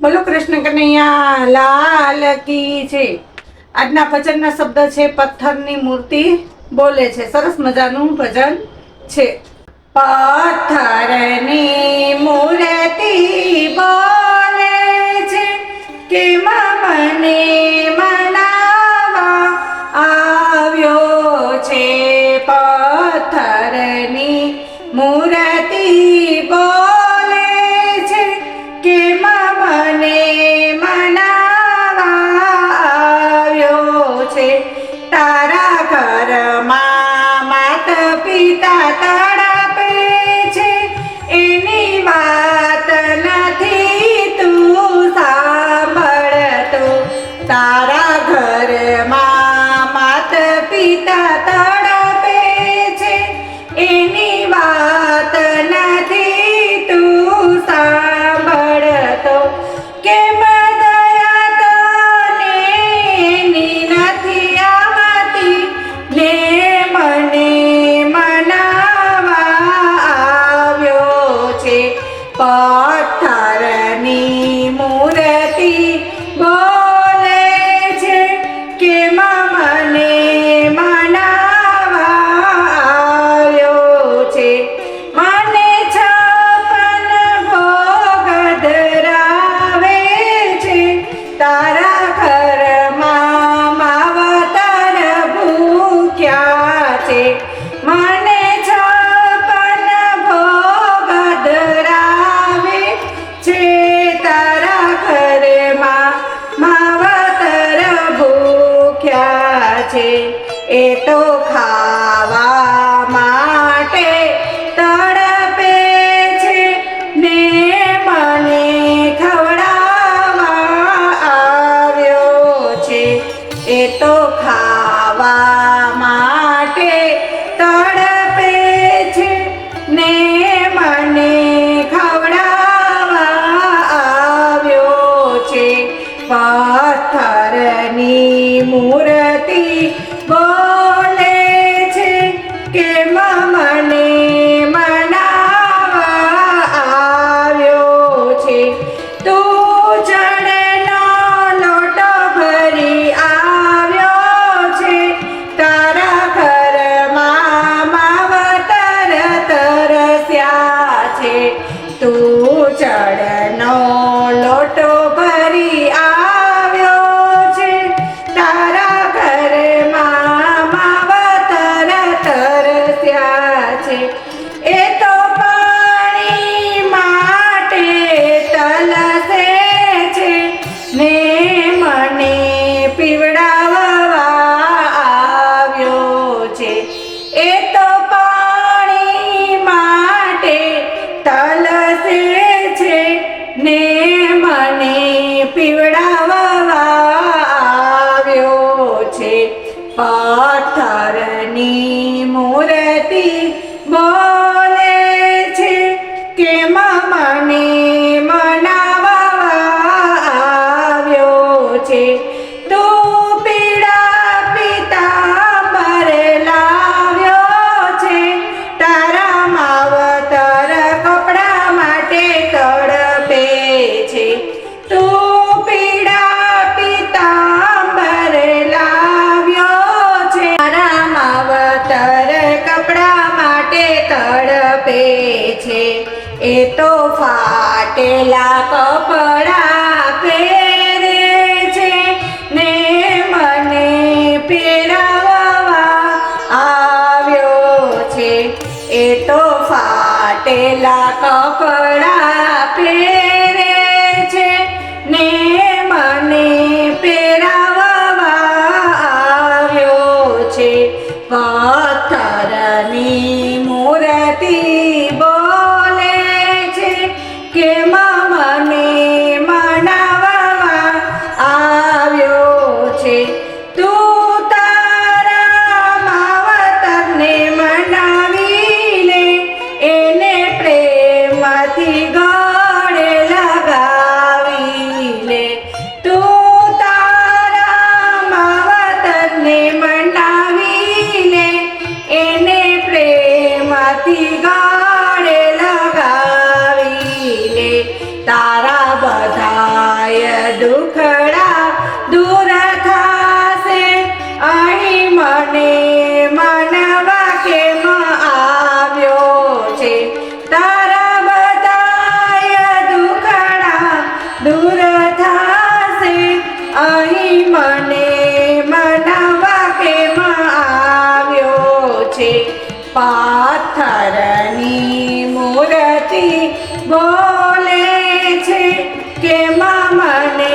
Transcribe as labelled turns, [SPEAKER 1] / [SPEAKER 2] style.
[SPEAKER 1] બોલો કૃષ્ણ કનૈયા લાલ કી છે। આજના ભજનના શબ્દ છે પથ્થરની મૂર્તિ બોલે છે। સરસ મજાનું ભજન છે। પથ્થરની મૂર્તિ બોલે છે કે મને મનાવા આવ્યો છે। પથ્થરની મૂર્તિ બોલે છે કે મને મનાવા આવ્યો છે। તારા ઘરમાં માત પિતા તડપે છે એની વાત નથી તું સાંભળતો। તારા ઘરમાં માત પિતા તડપે છે એની વાત નથી તું સાંભળતો। કેમ દયા તને એની નથી આવતી ને મને મનાવા આવ્યો છે। પથ્થરની મૂર્તિ બોલે છે કે મને મનાવા આવ્યો છે। મને છપ્પન ભોગ ધરાવે છે તારા ઘરમાં માવતર ભૂખ્યા છે। મને છપ્પન ભોગ ધરાવે છે તારા ઘરમાં માવતર ભૂખ્યા છે। એ તો ખાવા માટે તડપે છે ને મને ખવડાવવા આવ્યો છે। એ તો ખાવા માટે તડપે છે ને મને ખવડાવવા આવ્યો છે। પથ્થરની મૂર્તિ બોલે છે કે મને મનાવા આવ્યો છે। તું જળનો લોટો ભરી આવ્યો છે તારા ઘરમાં માવતર તરસ્યા છે। તું જળનો લોટો ભરી આવ્યો છે તારા ઘરમાં માવતર તરસ્યા છે। એ તો પાણી માટે તલસે છે ને મને પીવડાવવા આવ્યો છે। એ તો પાણી માટે તલસે છે ને મને પીવડાવવા આવ્યો છે। પથ્થરની મૂર્તિ બોલે છે કે મને મનાવવા આવ્યો છે। તું પીળા પિતાંબર લાવ્યો છે તારા માવતર કપડા માટે તડપે છે। તું પીળા પિતાંબર લાવ્યો છે તારા માવતર કપડા માટે તડપે છે। એ તો ફાટેલા કપડા પહેરે છે ને મને પહેરાવવા આવ્યો છે। એ તો ફાટેલા કપડા પહેરે છે ને મને પહેરાવવા આવ્યો છે। પથ્થરની મૂર્તિ બોલે છે કે મને મનાવવા આવ્યો છે। તું તારા માવતરને મનાવી લે એને પ્રેમથી ગળે લગાવી લે। તું તારા માવતરને મનાવી લે એને પ્રેમથી ગળે લગાવી લે। તારા બધા પાથરની મૂર્તિ બોલે છે કે મને